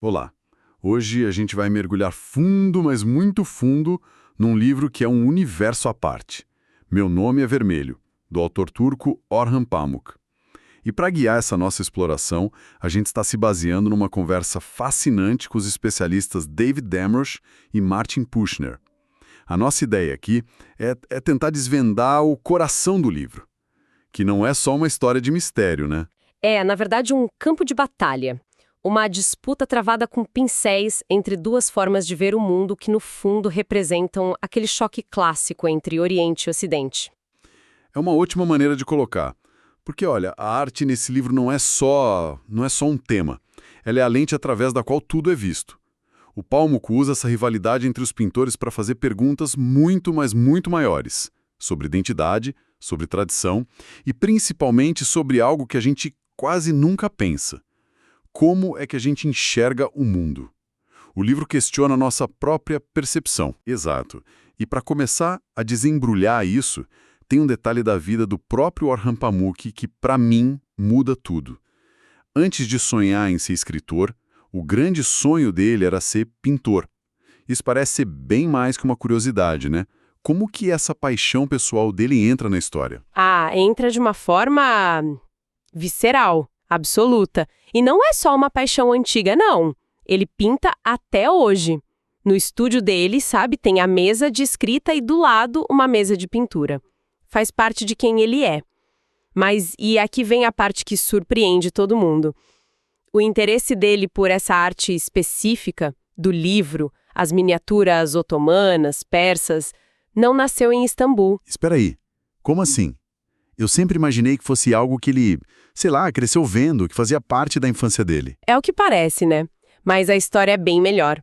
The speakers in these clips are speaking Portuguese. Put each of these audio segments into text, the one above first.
Olá! Hoje a gente vai mergulhar fundo, mas muito fundo, num livro que é um universo à parte. Meu Nome é Vermelho, do autor turco Orhan Pamuk. E para guiar essa nossa exploração, a gente está se baseando numa conversa fascinante com os especialistas David Damrosch e Martin Puchner. A nossa ideia aqui é tentar desvendar o coração do livro, que não é só uma história de mistério, né? É, na verdade, um campo de batalha. Uma disputa travada com pincéis entre duas formas de ver o mundo que, no fundo, representam aquele choque clássico entre Oriente e Ocidente. É uma ótima maneira de colocar. Porque, olha, a arte nesse livro não é só um tema. Ela é a lente através da qual tudo é visto. O Pamuk usa essa rivalidade entre os pintores para fazer perguntas muito, mas muito maiores. Sobre identidade, sobre tradição e, principalmente, sobre algo que a gente quase nunca pensa. Como é que a gente enxerga o mundo? O livro questiona a nossa própria percepção. Exato. E para começar a desembrulhar isso, tem um detalhe da vida do próprio Orhan Pamuk que, para mim, muda tudo. Antes de sonhar em ser escritor, o grande sonho dele era ser pintor. Isso parece ser bem mais que uma curiosidade, né? Como que essa paixão pessoal dele entra na história? Ah, entra de uma forma visceral, absoluta. E não é só uma paixão antiga, não. Ele pinta até hoje. No estúdio dele, sabe, tem a mesa de escrita e do lado uma mesa de pintura. Faz parte de quem ele é. Mas, e aqui vem a parte que surpreende todo mundo. O interesse dele por essa arte específica do livro, as miniaturas otomanas, persas, não nasceu em Istambul. Espera aí, como assim? Eu sempre imaginei que fosse algo que ele, sei lá, cresceu vendo, que fazia parte da infância dele. É o que parece, né? Mas a história é bem melhor.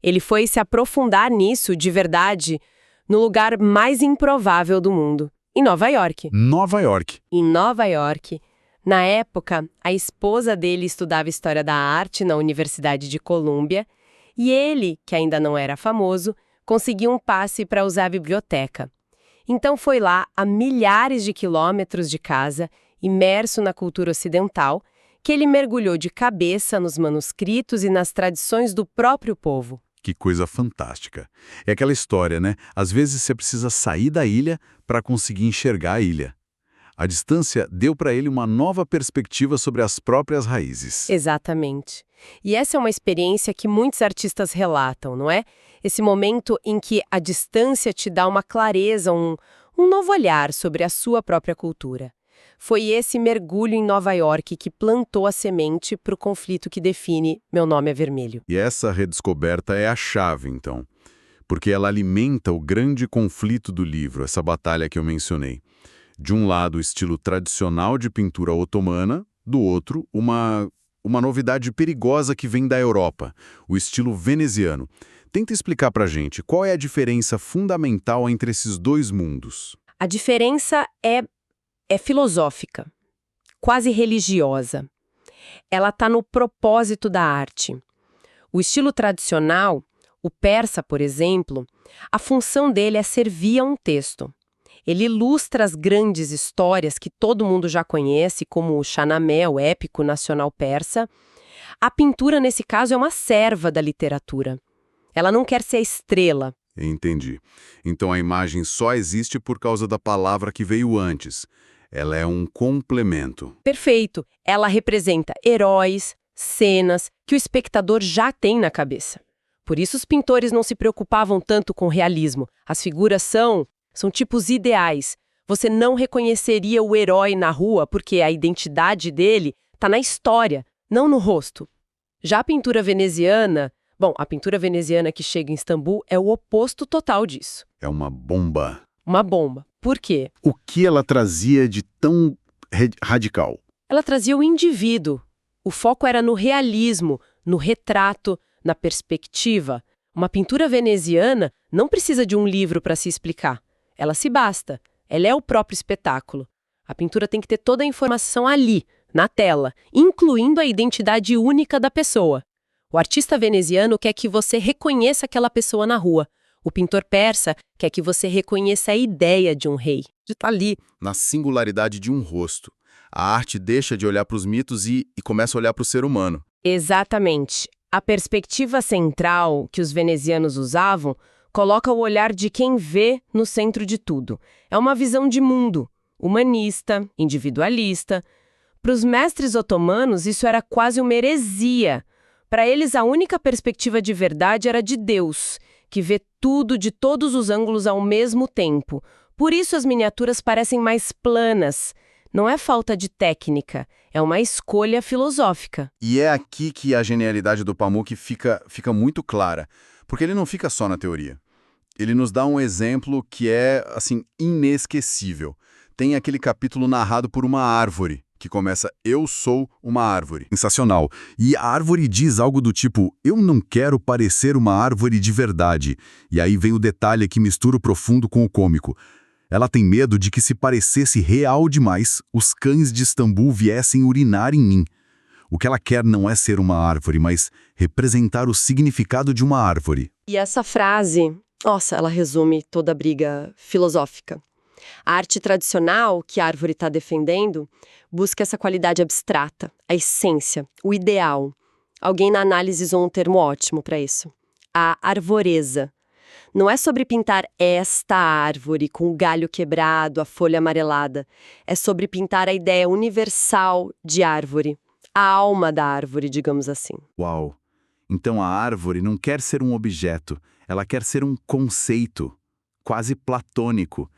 Ele foi se aprofundar nisso, de verdade, no lugar mais improvável do mundo, em Nova York. Nova York. Em Nova York, na época, a esposa dele estudava História da Arte na Universidade de Colômbia e ele, que ainda não era famoso, conseguiu um passe para usar a biblioteca. Então foi lá, a milhares de quilômetros de casa, imerso na cultura ocidental, que ele mergulhou de cabeça nos manuscritos e nas tradições do próprio povo. Que coisa fantástica. É aquela história, né? Às vezes você precisa sair da ilha para conseguir enxergar a ilha. A distância deu para ele uma nova perspectiva sobre as próprias raízes. Exatamente. E essa é uma experiência que muitos artistas relatam, não é? Esse momento em que a distância te dá uma clareza, um novo olhar sobre a sua própria cultura. Foi esse mergulho em Nova York que plantou a semente para o conflito que define Meu Nome é Vermelho. E essa redescoberta é a chave, então. Porque ela alimenta o grande conflito do livro, essa batalha que eu mencionei. De um lado, o estilo tradicional de pintura otomana, do outro, uma novidade perigosa que vem da Europa, o estilo veneziano. Tenta explicar pra gente qual é a diferença fundamental entre esses dois mundos. A diferença é filosófica, quase religiosa. Ela está no propósito da arte. O estilo tradicional, o persa, por exemplo, a função dele é servir a um texto. Ele ilustra as grandes histórias que todo mundo já conhece, como o Shahnameh, o épico nacional persa. A pintura, nesse caso, é uma serva da literatura. Ela não quer ser a estrela. Entendi. Então a imagem só existe por causa da palavra que veio antes. Ela é um complemento. Perfeito. Ela representa heróis, cenas que o espectador já tem na cabeça. Por isso os pintores não se preocupavam tanto com o realismo. As figuras são tipos ideais. Você não reconheceria o herói na rua porque a identidade dele está na história, não no rosto. Já a pintura veneziana, a pintura veneziana que chega em Istambul é o oposto total disso. É uma bomba. Uma bomba. Por quê? O que ela trazia de tão radical? Ela trazia o indivíduo. O foco era no realismo, no retrato, na perspectiva. Uma pintura veneziana não precisa de um livro para se explicar. Ela se basta. Ela é o próprio espetáculo. A pintura tem que ter toda a informação ali, na tela, incluindo a identidade única da pessoa. O artista veneziano quer que você reconheça aquela pessoa na rua. O pintor persa quer que você reconheça a ideia de um rei. De estar ali, na singularidade de um rosto. A arte deixa de olhar para os mitos e começa a olhar para o ser humano. Exatamente. A perspectiva central que os venezianos usavam coloca o olhar de quem vê no centro de tudo. É uma visão de mundo, humanista, individualista. Para os mestres otomanos, isso era quase uma heresia. Para eles, a única perspectiva de verdade era de Deus, que vê tudo de todos os ângulos ao mesmo tempo. Por isso as miniaturas parecem mais planas. Não é falta de técnica, é uma escolha filosófica. E é aqui que a genialidade do Pamuk fica muito clara, porque ele não fica só na teoria. Ele nos dá um exemplo que é, assim, inesquecível. Tem aquele capítulo narrado por uma árvore, que começa "Eu sou uma árvore". Sensacional. E a árvore diz algo do tipo "Eu não quero parecer uma árvore de verdade". E aí vem o detalhe que mistura o profundo com o cômico. Ela tem medo de que, se parecesse real demais, os cães de Istambul viessem urinar em mim. O que ela quer não é ser uma árvore, mas representar o significado de uma árvore. E essa frase, nossa, ela resume toda a briga filosófica. A arte tradicional que a árvore está defendendo busca essa qualidade abstrata, a essência, o ideal. Alguém na análise usou um termo ótimo para isso. A arvoreza. Não é sobre pintar esta árvore com o galho quebrado, a folha amarelada. É sobre pintar a ideia universal de árvore. A alma da árvore, digamos assim. Uau! Então a árvore não quer ser um objeto, ela quer ser um conceito, quase platônico.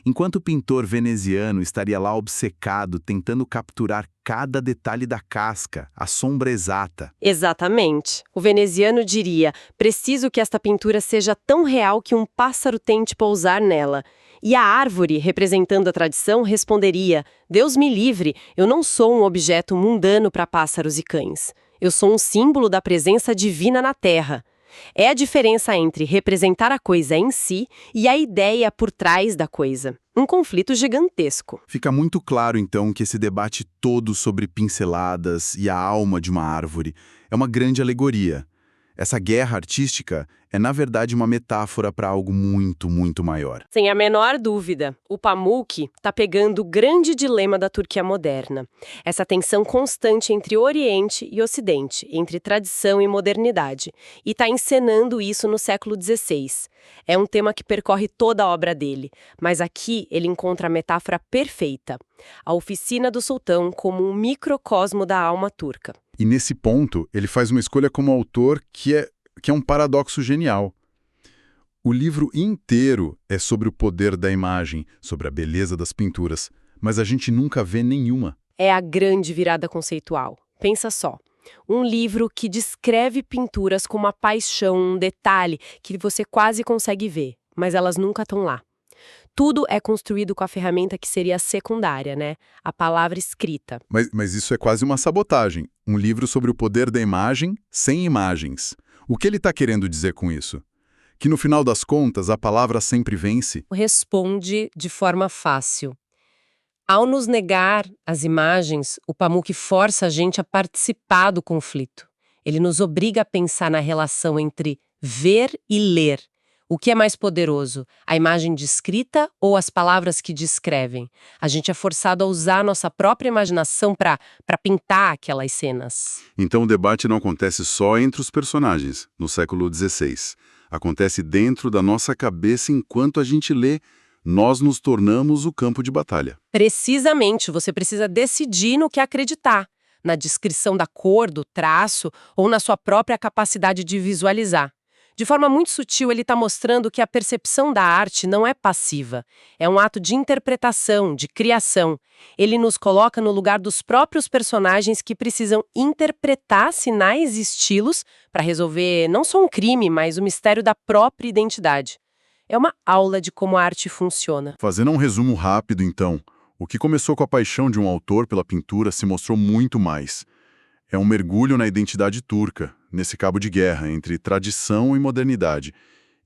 Enquanto o pintor veneziano estaria lá obcecado, tentando capturar cada detalhe da casca, a sombra exata. Exatamente. O veneziano diria: preciso que esta pintura seja tão real que um pássaro tente pousar nela. E a árvore, representando a tradição, responderia: Deus me livre, eu não sou um objeto mundano para pássaros e cães. Eu sou um símbolo da presença divina na Terra. É a diferença entre representar a coisa em si e a ideia por trás da coisa. Um conflito gigantesco. Fica muito claro, então, que esse debate todo sobre pinceladas e a alma de uma árvore é uma grande alegoria. Essa guerra artística é, na verdade, uma metáfora para algo muito, muito maior. Sem a menor dúvida, o Pamuk está pegando o grande dilema da Turquia moderna. Essa tensão constante entre Oriente e Ocidente, entre tradição e modernidade. E está encenando isso no século XVI. É um tema que percorre toda a obra dele, mas aqui ele encontra a metáfora perfeita. A oficina do sultão como um microcosmo da alma turca. E nesse ponto, ele faz uma escolha como autor que é um paradoxo genial. O livro inteiro é sobre o poder da imagem, sobre a beleza das pinturas, mas a gente nunca vê nenhuma. É a grande virada conceitual. Pensa só. Um livro que descreve pinturas com uma paixão, um detalhe que você quase consegue ver, mas elas nunca estão lá. Tudo é construído com a ferramenta que seria secundária, né? A palavra escrita. Mas isso é quase uma sabotagem. Um livro sobre o poder da imagem sem imagens. O que ele está querendo dizer com isso? Que no final das contas a palavra sempre vence? Responde de forma fácil. Ao nos negar as imagens, o Pamuk força a gente a participar do conflito. Ele nos obriga a pensar na relação entre ver e ler. O que é mais poderoso, a imagem descrita ou as palavras que descrevem? A gente é forçado a usar a nossa própria imaginação para pintar aquelas cenas. Então o debate não acontece só entre os personagens, no século XVI. Acontece dentro da nossa cabeça enquanto a gente lê. Nós nos tornamos o campo de batalha. Precisamente, você precisa decidir no que acreditar. Na descrição da cor, do traço ou na sua própria capacidade de visualizar. De forma muito sutil, ele está mostrando que a percepção da arte não é passiva. É um ato de interpretação, de criação. Ele nos coloca no lugar dos próprios personagens que precisam interpretar sinais e estilos para resolver não só um crime, mas o mistério da própria identidade. É uma aula de como a arte funciona. Fazendo um resumo rápido, então, o que começou com a paixão de um autor pela pintura se mostrou muito mais. É um mergulho na identidade turca, nesse cabo de guerra entre tradição e modernidade.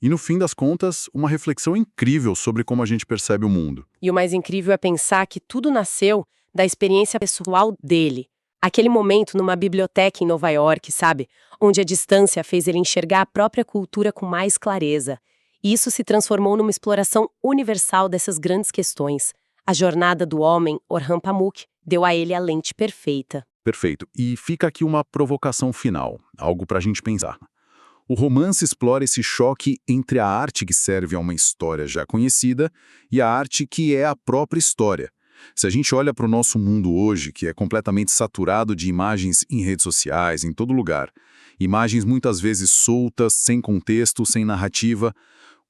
E, no fim das contas, uma reflexão incrível sobre como a gente percebe o mundo. E o mais incrível é pensar que tudo nasceu da experiência pessoal dele. Aquele momento numa biblioteca em Nova York, sabe? Onde a distância fez ele enxergar a própria cultura com mais clareza. E isso se transformou numa exploração universal dessas grandes questões. A jornada do homem, Orhan Pamuk, deu a ele a lente perfeita. Perfeito. E fica aqui uma provocação final, algo para a gente pensar. O romance explora esse choque entre a arte que serve a uma história já conhecida e a arte que é a própria história. Se a gente olha para o nosso mundo hoje, que é completamente saturado de imagens em redes sociais, em todo lugar, imagens muitas vezes soltas, sem contexto, sem narrativa,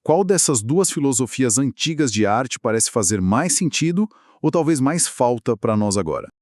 qual dessas duas filosofias antigas de arte parece fazer mais sentido ou talvez mais falta para nós agora?